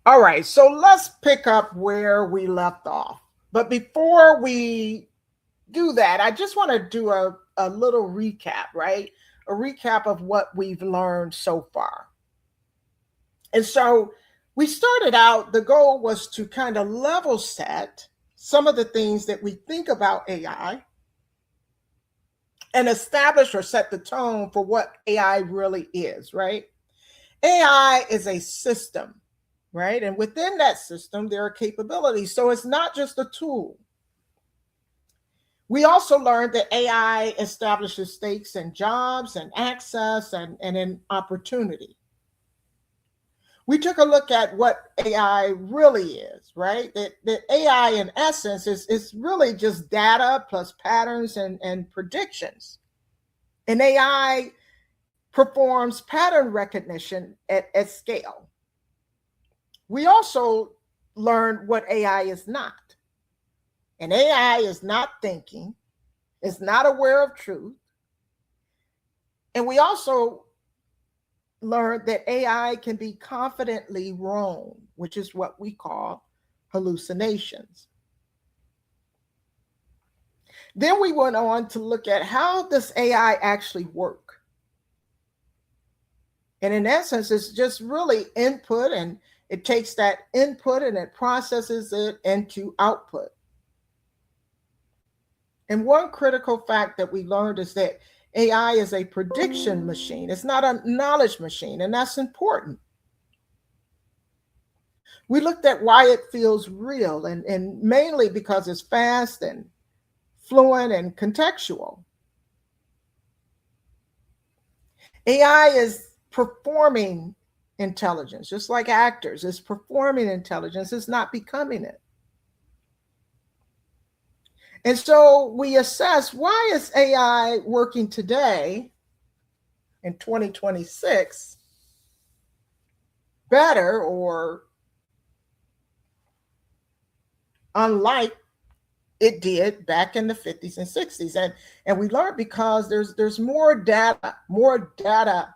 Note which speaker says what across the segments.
Speaker 1: All right, so let's pick up where we left off. But before we do that, I just want to do a little recap, right? A recap of what we've learned so far. And so we started out, the goal was to kind of level set some of the things that we think about AI and establish or set the tone for what AI really is, right? AI is a system, right? And within that system, there are capabilities. So it's not just a tool. We also learned that AI establishes stakes in jobs and access and in opportunity. We took a look at what AI really is, right? That AI in essence is really just data plus patterns and predictions. And AI performs pattern recognition at scale. We also learned what AI is not. And AI is not thinking, it's not aware of truth. And we also learned that AI can be confidently wrong, which is what we call hallucinations. Then we went on to look at how does AI actually work? And in essence, it's just really input, and it takes that input and it processes it into output. And one critical fact that we learned is that AI is a prediction machine. It's not a knowledge machine, and that's important. We looked at why it feels real, and mainly because it's fast and fluent and contextual. AI is performing intelligence, just like actors. It's performing intelligence, it's not becoming it. And so we assess, why is AI working today in 2026 better or unlike it did back in the 50s and 60s? And we learned because there's more data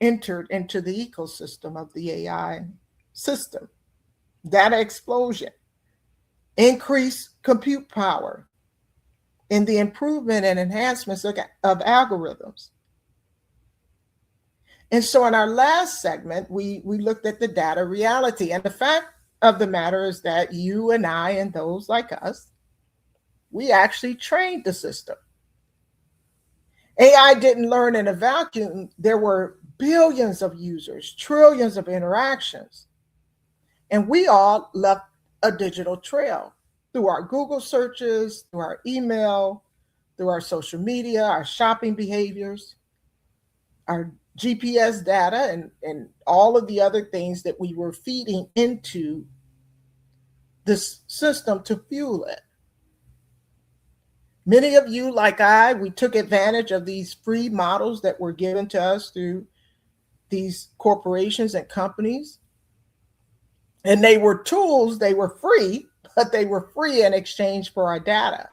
Speaker 1: entered into the ecosystem of the AI system. Data explosion, increased compute power, and the improvement and enhancements of algorithms. And so in our last segment, we looked at the data reality. And the fact of the matter is that you and I and those like us, we actually trained the system. AI didn't learn in a vacuum. There were billions of users, trillions of interactions. And we all left a digital trail through our Google searches, through our email, through our social media, our shopping behaviors, our GPS data, and all of the other things that we were feeding into this system to fuel it. Many of you, like we took advantage of these free models that were given to us through these corporations and companies. And they were tools, they were free, but they were free in exchange for our data.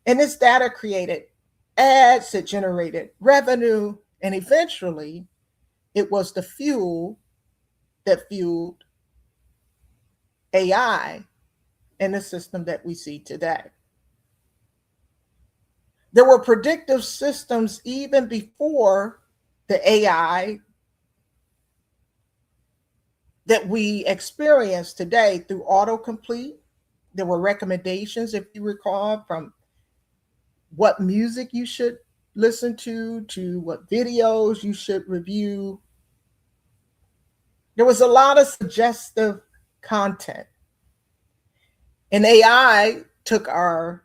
Speaker 1: And this data created ads, it generated revenue, and eventually it was the fuel that fueled AI and the system that we see today. There were predictive systems even before the AI that we experience today through autocomplete. There were recommendations, if you recall, from what music you should listen to what videos you should review. There was a lot of suggestive content. And AI took our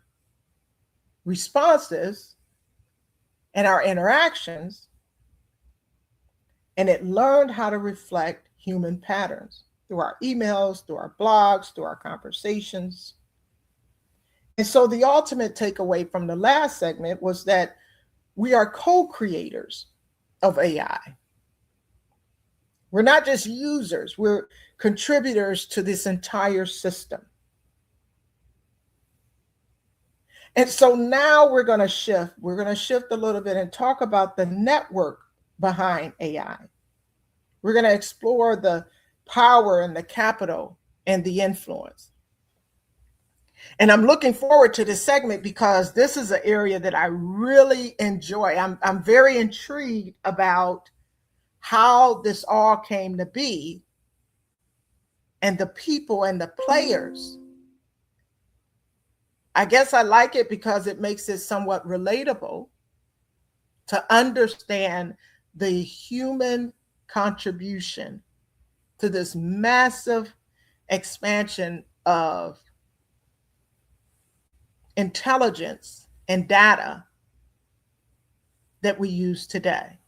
Speaker 1: responses and our interactions, and it learned how to reflect human patterns through our emails, through our blogs, through our conversations. And so the ultimate takeaway from the last segment was that we are co-creators of AI. We're not just users, we're contributors to this entire system. And so now we're going to shift. We're going to shift a little bit and talk about the network behind AI. We're going to explore the power and the capital and the influence. And I'm looking forward to this segment because this is an area that I really enjoy. I'm very intrigued about how this all came to be and the people and the players. I guess I like it because it makes it somewhat relatable to understand the human contribution to this massive expansion of intelligence and data that we use today.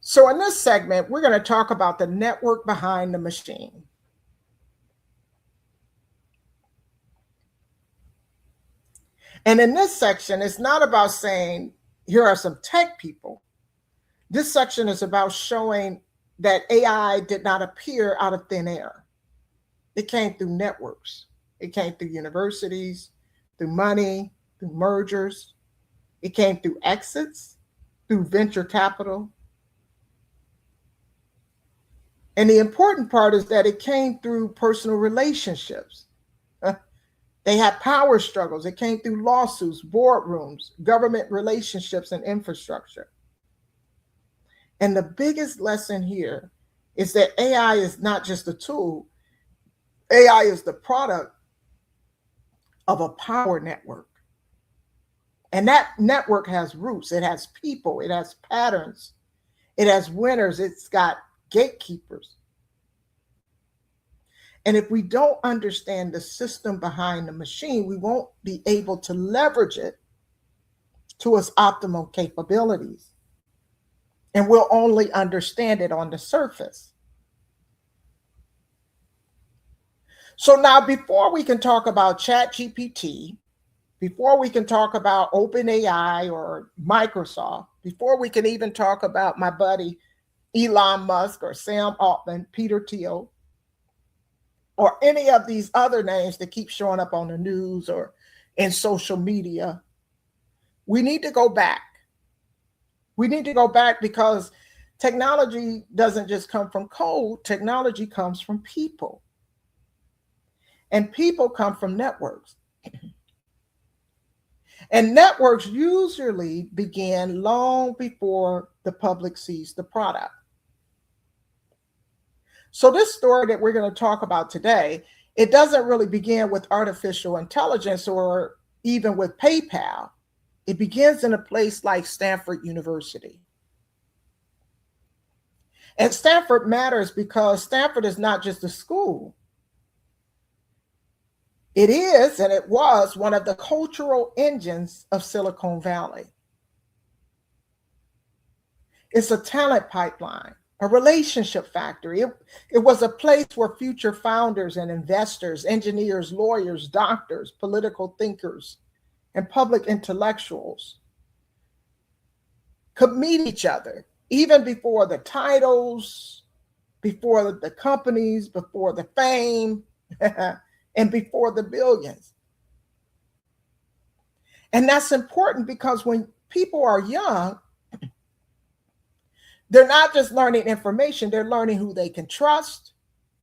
Speaker 1: So in this segment, we're going to talk about the network behind the machine. And in this section, it's not about saying, here are some tech people. This section is about showing that AI did not appear out of thin air. It came through networks. It came through universities, through money, through mergers. It came through exits, through venture capital. And the important part is that it came through personal relationships. They had power struggles. It came through lawsuits, boardrooms, government relationships, and infrastructure. And the biggest lesson here is that AI is not just a tool. AI is the product of a power network. And that network has roots. It has people. It has patterns. It has winners. It's got gatekeepers. And if we don't understand the system behind the machine, we won't be able to leverage it to its optimal capabilities. And we'll only understand it on the surface. So now, before we can talk about ChatGPT, before we can talk about OpenAI or Microsoft, before we can even talk about my buddy Elon Musk or Sam Altman, Peter Thiel, or any of these other names that keep showing up on the news or in social media, we need to go back. We need to go back because technology doesn't just come from code. Technology comes from people. And people come from networks. And networks usually begin long before the public sees the product. So this story that we're going to talk about today, it doesn't really begin with artificial intelligence or even with PayPal. It begins in a place like Stanford University. And Stanford matters because Stanford is not just a school. It is, and it was, one of the cultural engines of Silicon Valley. It's a talent pipeline, a relationship factory. It was a place where future founders and investors, engineers, lawyers, doctors, political thinkers, and public intellectuals could meet each other, even before the titles, before the companies, before the fame, and before the billions. And that's important because when people are young, they're not just learning information, they're learning who they can trust.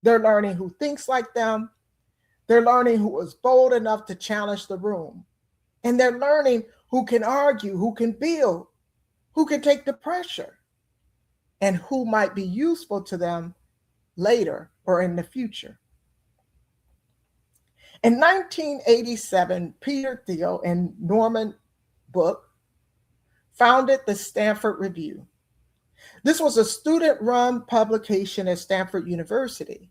Speaker 1: They're learning who thinks like them. They're learning who is bold enough to challenge the room. And they're learning who can argue, who can build, who can take the pressure, and who might be useful to them later or in the future. In 1987, Peter Thiel and Norman Book founded the Stanford Review. This was a student-run publication at Stanford University.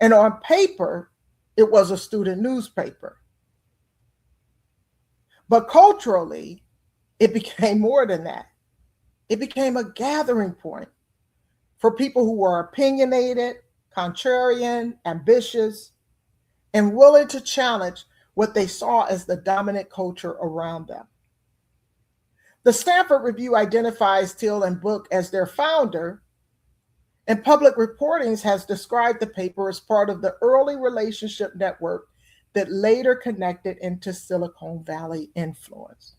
Speaker 1: And on paper, it was a student newspaper. But culturally, it became more than that. It became a gathering point for people who were opinionated, contrarian, ambitious, and willing to challenge what they saw as the dominant culture around them. The Stanford Review identifies Thiel and Book as their founder, and Public Reportings has described the paper as part of the early relationship network that later connected into Silicon Valley influence.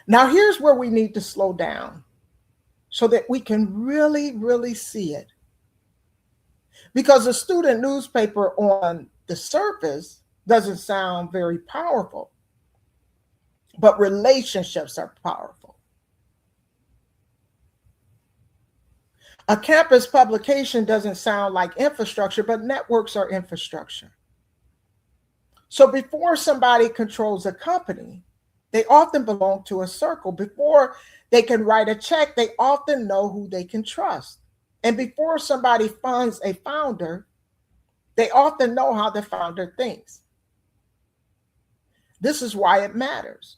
Speaker 1: Now, here's where we need to slow down so that we can really, really see it. Because a student newspaper on the surface doesn't sound very powerful, but relationships are powerful. A campus publication doesn't sound like infrastructure, but networks are infrastructure. So before somebody controls a company, they often belong to a circle. Before they can write a check, they often know who they can trust. And before somebody funds a founder, they often know how the founder thinks. This is why it matters.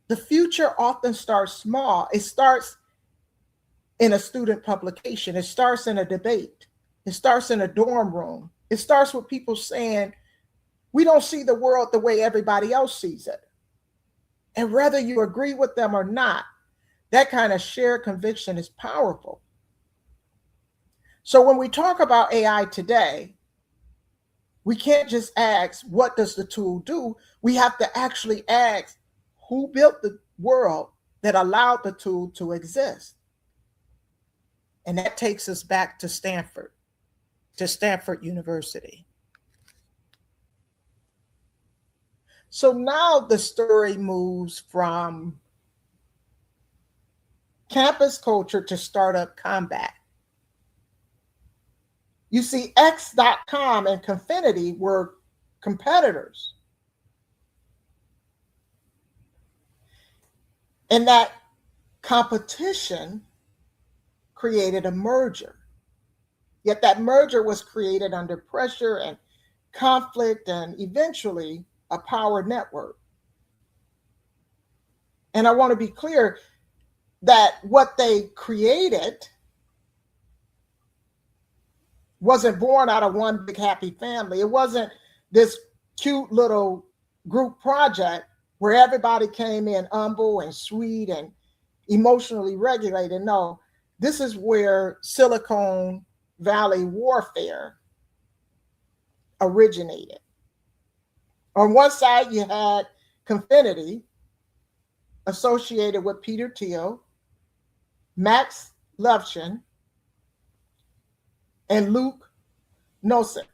Speaker 1: The future often starts small. It starts in a student publication. It starts in a debate. It starts in a dorm room. It starts with people saying, we don't see the world the way everybody else sees it. And whether you agree with them or not, that kind of shared conviction is powerful. So when we talk about AI today, we can't just ask, what does the tool do? We have to actually ask, who built the world that allowed the tool to exist? And that takes us back to Stanford University. So now the story moves from campus culture to startup combat. You see, X.com and Confinity were competitors. And that competition created a merger. Yet that merger was created under pressure and conflict and eventually a power network. And I want to be clear that what they created wasn't born out of one big happy family. It wasn't this cute little group project where everybody came in humble and sweet and emotionally regulated. No, this is where Silicon Valley warfare originated. On one side, you had Confinity, associated with Peter Thiel, Max Levchin, and Luke Nosek.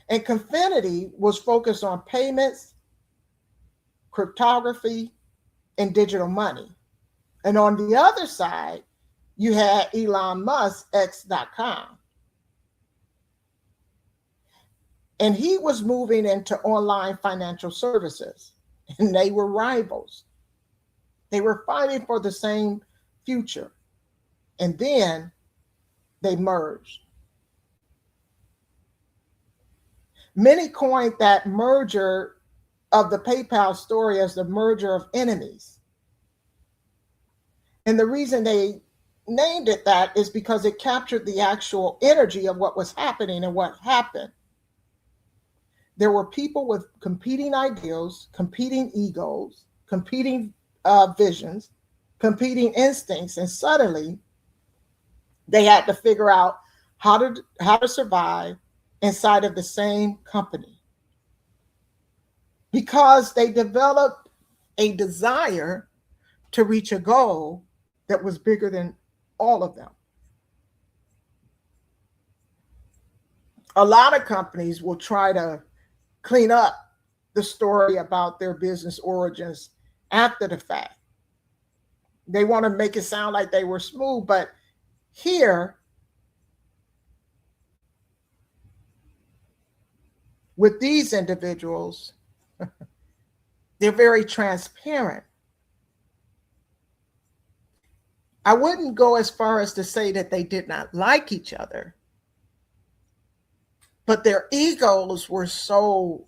Speaker 1: And Confinity was focused on payments, cryptography, and digital money. And on the other side, you had Elon Musk, X.com. And he was moving into online financial services, and they were rivals. They were fighting for the same future. And then they merged. Many coined that merger of the PayPal story as the merger of enemies. And the reason they named it that is because it captured the actual energy of what was happening and what happened. There were people with competing ideals, competing egos, competing visions, competing instincts, and suddenly they had to figure out how to survive inside of the same company, because they developed a desire to reach a goal that was bigger than all of them. A lot of companies will try to clean up the story about their business origins after the fact. They want to make it sound like they were smooth, but here, with these individuals, they're very transparent. I wouldn't go as far as to say that they did not like each other, but their egos were so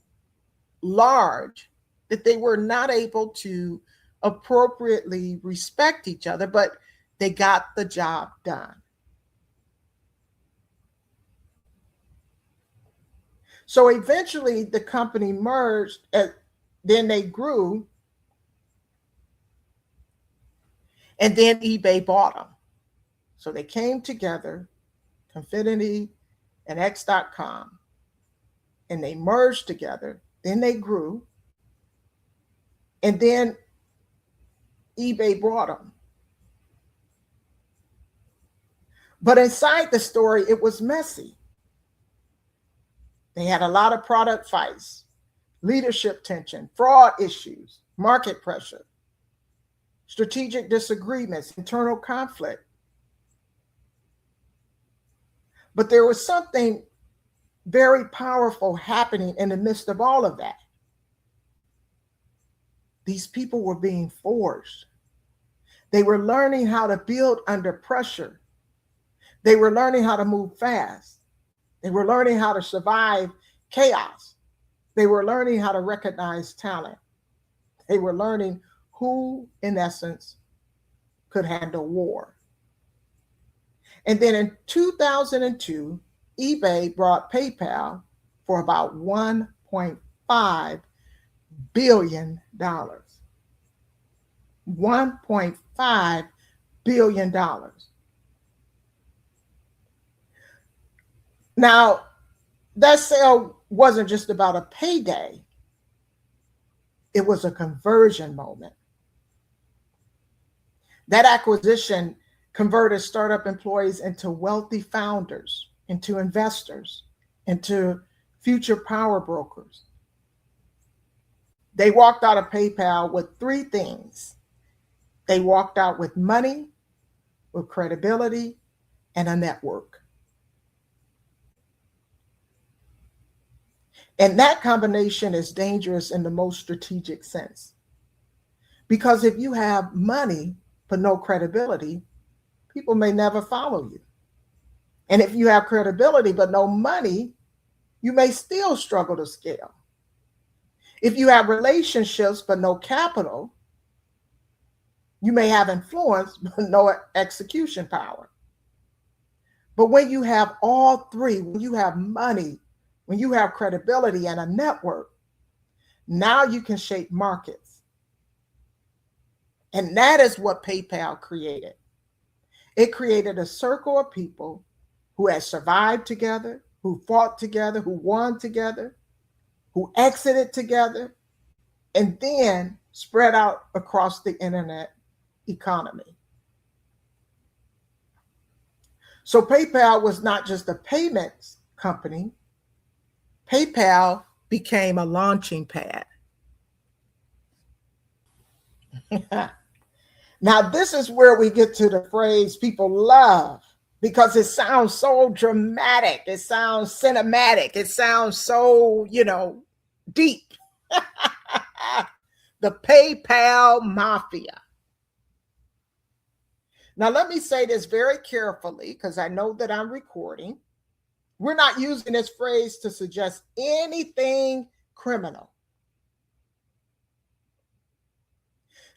Speaker 1: large that they were not able to appropriately respect each other, but they got the job done. So eventually the company merged, and then they grew, and then eBay bought them. So they came together, Confinity and X.com, and they merged together. Then they grew. And then eBay brought them. But inside the story, it was messy. They had a lot of product fights, leadership tension, fraud issues, market pressure, strategic disagreements, internal conflict. But there was something very powerful happening in the midst of all of that. These people were being forged. They were learning how to build under pressure. They were learning how to move fast. They were learning how to survive chaos. They were learning how to recognize talent. They were learning who, in essence, could handle war. And then in 2002, eBay brought PayPal for about $1.5 billion. $1.5 billion. Now, that sale wasn't just about a payday. It was a conversion moment. That acquisition converted startup employees into wealthy founders, into investors, into future power brokers. They walked out of PayPal with three things. They walked out with money, with credibility, and a network. And that combination is dangerous in the most strategic sense. Because if you have money but no credibility, people may never follow you. And if you have credibility but no money, you may still struggle to scale. If you have relationships but no capital, you may have influence but no execution power. But when you have all three, when you have money, when you have credibility and a network, now you can shape markets. And that is what PayPal created. It created a circle of people who had survived together, who fought together, who won together, who exited together, and then spread out across the internet economy. So PayPal was not just a payments company. PayPal became a launching pad. Now, this is where we get to the phrase people love, because it sounds so dramatic. It sounds cinematic. It sounds so, deep. The PayPal Mafia. Now, let me say this very carefully, because I know that I'm recording. We're not using this phrase to suggest anything criminal.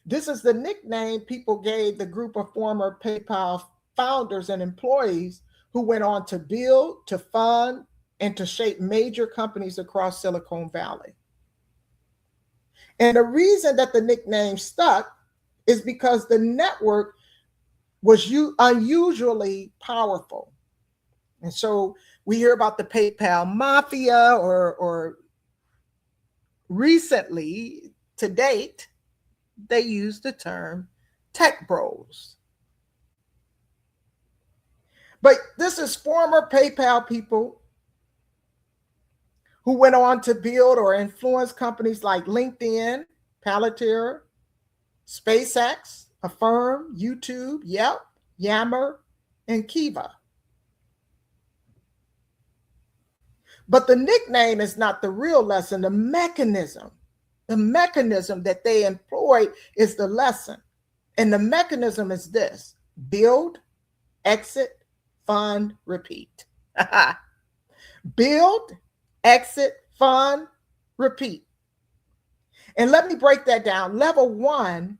Speaker 1: This is the nickname people gave the group of former PayPal founders and employees who went on to build, to fund, and to shape major companies across Silicon Valley. And the reason that the nickname stuck is because the network was unusually powerful. And so we hear about the PayPal Mafia, or recently, to date, they use the term tech bros. But this is former PayPal people who went on to build or influence companies like LinkedIn, Palantir, SpaceX, Affirm, YouTube, Yelp, Yammer, and Kiva. But the nickname is not the real lesson. The mechanism that they employed is the lesson. And the mechanism is this: build, exit, fund, repeat. Build, exit, fund, repeat. And let me break that down. Level one,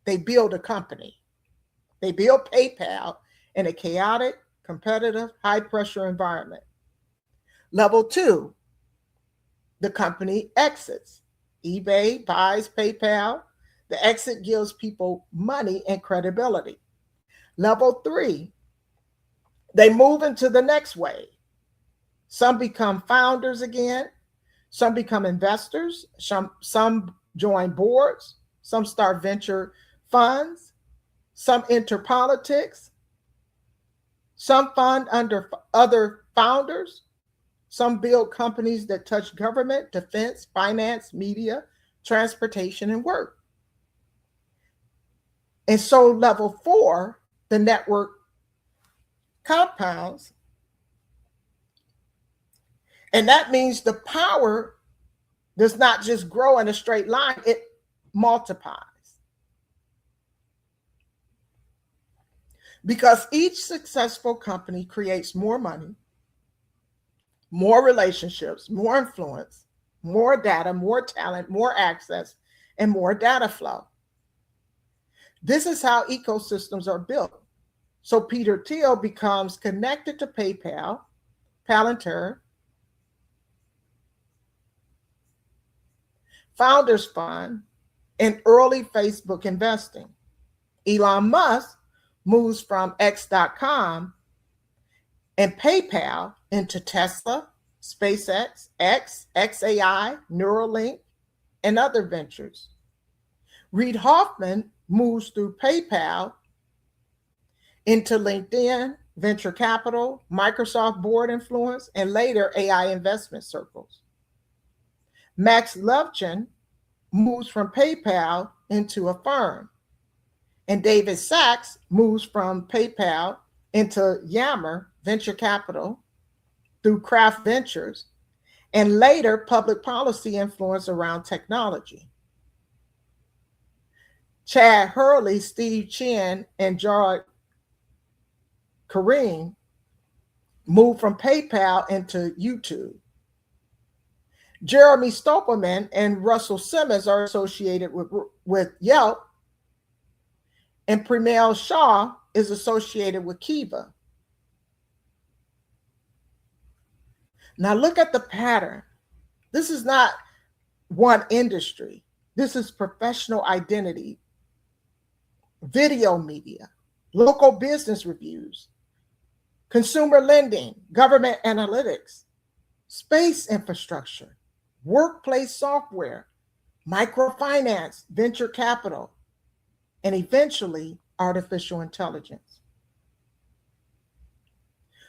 Speaker 1: they build a company. They build PayPal in a chaotic, competitive, high-pressure environment. Level two, the company exits. eBay buys PayPal. The exit gives people money and credibility. Level three, they move into the next wave. Some become founders again. Some become investors. Some join boards. Some start venture funds, some enter politics, some fund under other founders, some build companies that touch government, defense, finance, media, transportation, and work. And so level 4, the network compounds. And that means the power does not just grow in a straight line, it multiplies. Because each successful company creates more money, more relationships, more influence, more data, more talent, more access, and more data flow. This is how ecosystems are built. So Peter Thiel becomes connected to PayPal, Palantir, Founders Fund, and early Facebook investing. Elon Musk moves from X.com and PayPal into Tesla, SpaceX, xAI, Neuralink, and other ventures. Reid Hoffman moves through PayPal into LinkedIn, venture capital, Microsoft board influence, and later AI investment circles. Max Levchin moves from PayPal into a firm, and David Sachs moves from PayPal into Yammer venture capital through Kraft Ventures, and later public policy influence around technology. Chad Hurley, Steve Chen, and Jared Karim moved from PayPal into YouTube. Jeremy Stoppelman and Russell Simmons are associated with Yelp, and Premal Shah is associated with Kiva. Now look at the pattern. This is not one industry. This is professional identity, video media, local business reviews, consumer lending, government analytics, space infrastructure, workplace software, microfinance, venture capital, and eventually artificial intelligence.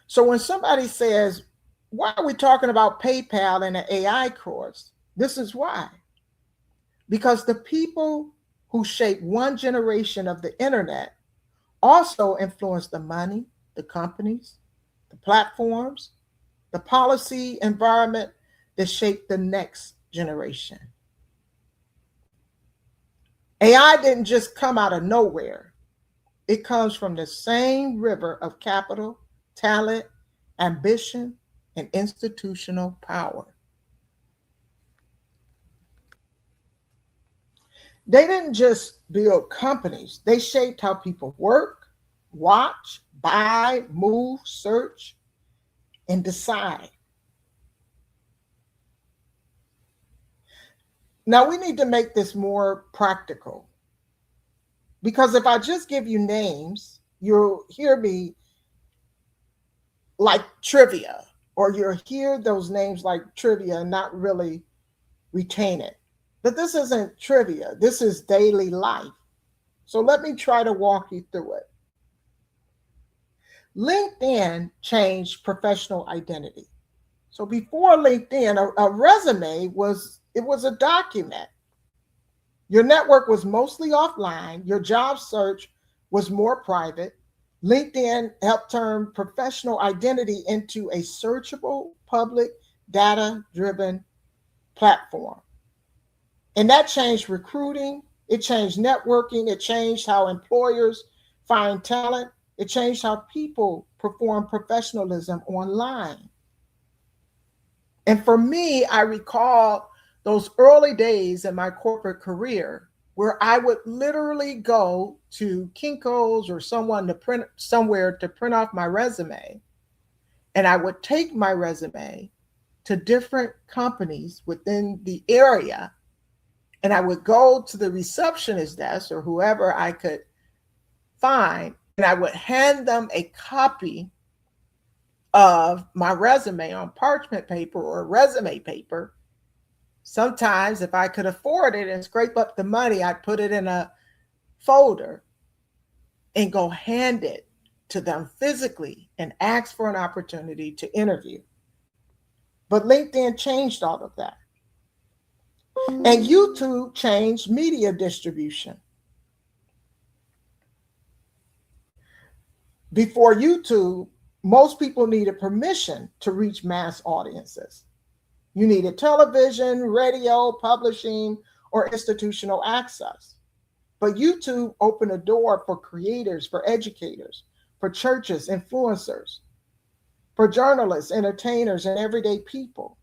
Speaker 1: So when somebody says, why are we talking about PayPal in an AI course? This is why. Because the people who shape one generation of the internet also influence the money, the companies, the platforms, the policy environment that shape the next generation. AI didn't just come out of nowhere. It comes from the same river of capital, talent, ambition, and institutional power. They didn't just build companies. They shaped how people work, watch, buy, move, search, and decide. Now we need to make this more practical, because if I just give you names, you'll hear me like trivia, or you'll hear those names like trivia and not really retain it. But this isn't trivia. This is daily life. So let me try to walk you through it. LinkedIn changed professional identity. So before LinkedIn, a resume was a document. Your network was mostly offline. Your job search was more private. LinkedIn helped turn professional identity into a searchable, public, data-driven platform. And that changed recruiting. It changed networking. It changed how employers find talent. It changed how people perform professionalism online. And for me, I recall those early days in my corporate career where I would literally go to Kinko's or somewhere to print off my resume. And I would take my resume to different companies within the area. And I would go to the receptionist desk or whoever I could find, and I would hand them a copy of my resume on parchment paper or resume paper. Sometimes if I could afford it and scrape up the money, I'd put it in a folder and go hand it to them physically and ask for an opportunity to interview. But LinkedIn changed all of that. And YouTube changed media distribution. Before YouTube, most people needed permission to reach mass audiences. You needed television, radio, publishing, or institutional access. But YouTube opened a door for creators, for educators, for churches, influencers, for journalists, entertainers, and everyday people.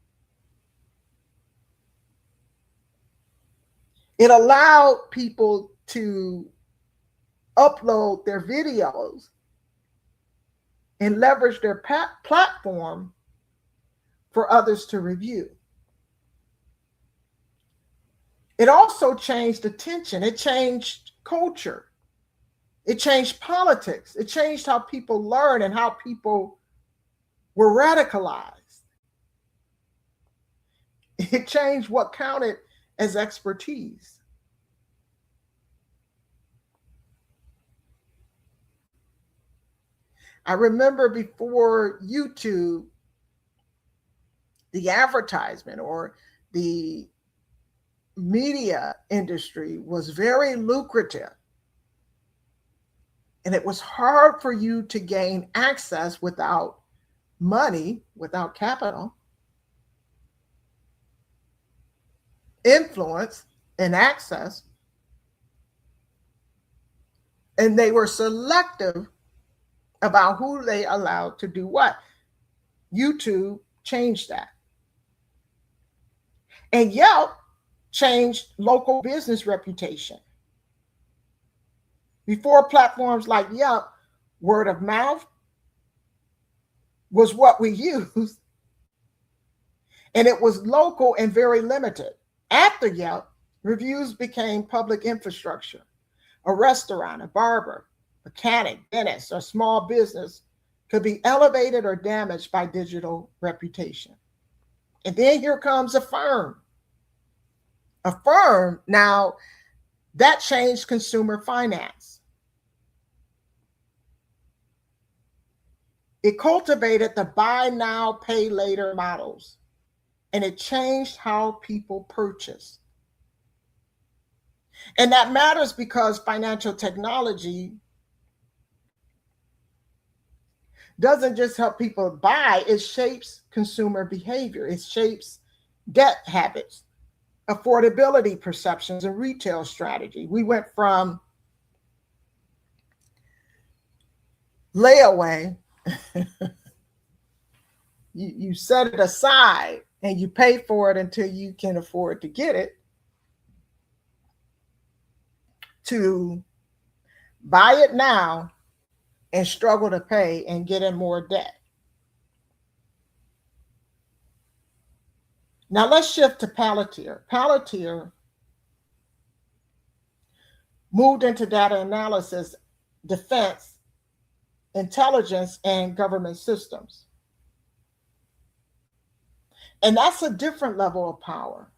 Speaker 1: It allowed people to upload their videos and leverage their platform for others to review. It also changed attention. It changed culture. It changed politics. It changed how people learn and how people were radicalized. It changed what counted as expertise. I remember before YouTube, the advertisement or the media industry was very lucrative. And it was hard for you to gain access without money, without capital, influence, and access. And they were selective about who they allowed to do what. YouTube changed that. And Yelp changed local business reputation. Before platforms like Yelp, word of mouth was what we used, and it was local and very limited. After Yelp, reviews became public infrastructure. A restaurant, a barber, mechanic, dentist, or small business could be elevated or damaged by digital reputation. And then here comes a firm. A firm, now that changed consumer finance. It cultivated the buy now, pay later models, and it changed how people purchase. And that matters because financial technology doesn't just help people buy, it shapes consumer behavior. It shapes debt habits, affordability perceptions, and retail strategy. We went from layaway, you set it aside and you pay for it until you can afford to get it, to buy it now and struggle to pay and get in more debt. Now let's shift to Palantir. Palantir moved into data analysis, defense, intelligence, and government systems. And that's a different level of power.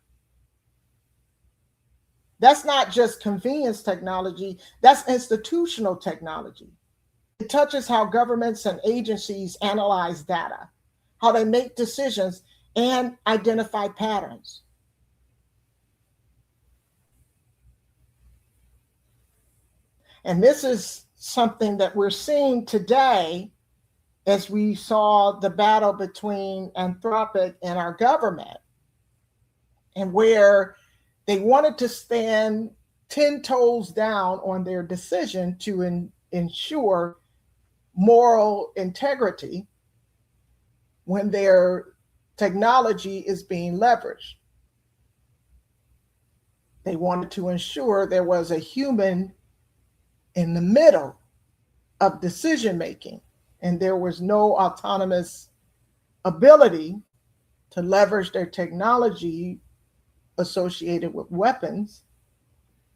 Speaker 1: That's not just convenience technology, that's institutional technology. It touches how governments and agencies analyze data, how they make decisions, and identify patterns. And this is something that we're seeing today as we saw the battle between Anthropic and our government, and where they wanted to stand 10 toes down on their decision to ensure moral integrity when their technology is being leveraged. They wanted to ensure there was a human in the middle of decision making, and there was no autonomous ability to leverage their technology associated with weapons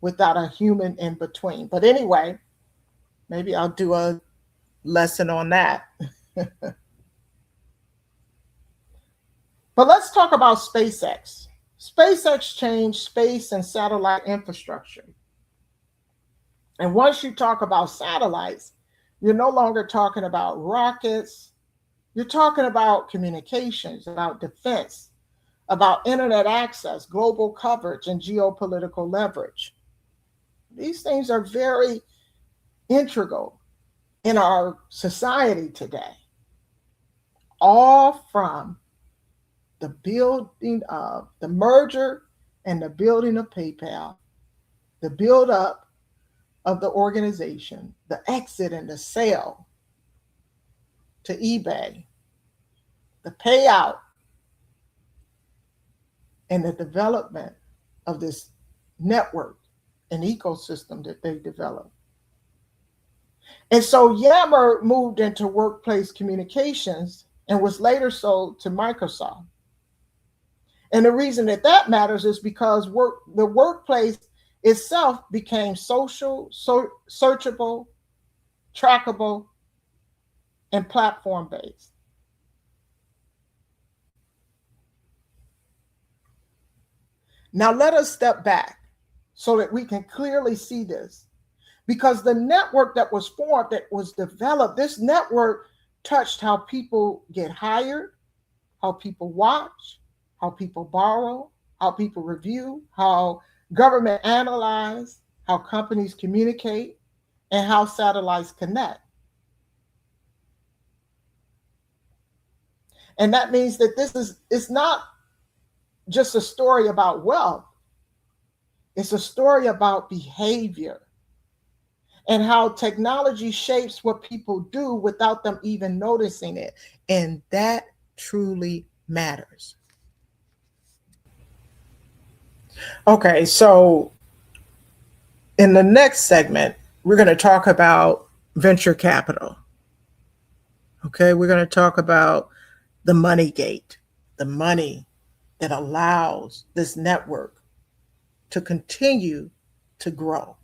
Speaker 1: without a human in between. But anyway, maybe I'll do a lesson on that. But let's talk about SpaceX. SpaceX changed space and satellite infrastructure. And once you talk about satellites, you're no longer talking about rockets. You're talking about communications, about defense, about internet access, global coverage, and geopolitical leverage. These things are very integral in our society today, all from the building of the merger and the building of PayPal, the build up of the organization, the exit and the sale to eBay, the payout and the development of this network and ecosystem that they developed. And so Yammer moved into workplace communications and was later sold to Microsoft. And the reason that that matters is because the workplace itself became social, searchable, trackable, and platform based. Now let us step back so that we can clearly see this. Because the network that was formed, that was developed, this network touched how people get hired, how people watch, how people borrow, how people review, how government analyze, how companies communicate, and how satellites connect. And that means that it's not just a story about wealth. It's a story about behavior and how technology shapes what people do without them even noticing it. And that truly matters. Okay, so in the next segment, we're going to talk about venture capital. Okay, we're going to talk about the money gate, the money that allows this network to continue to grow.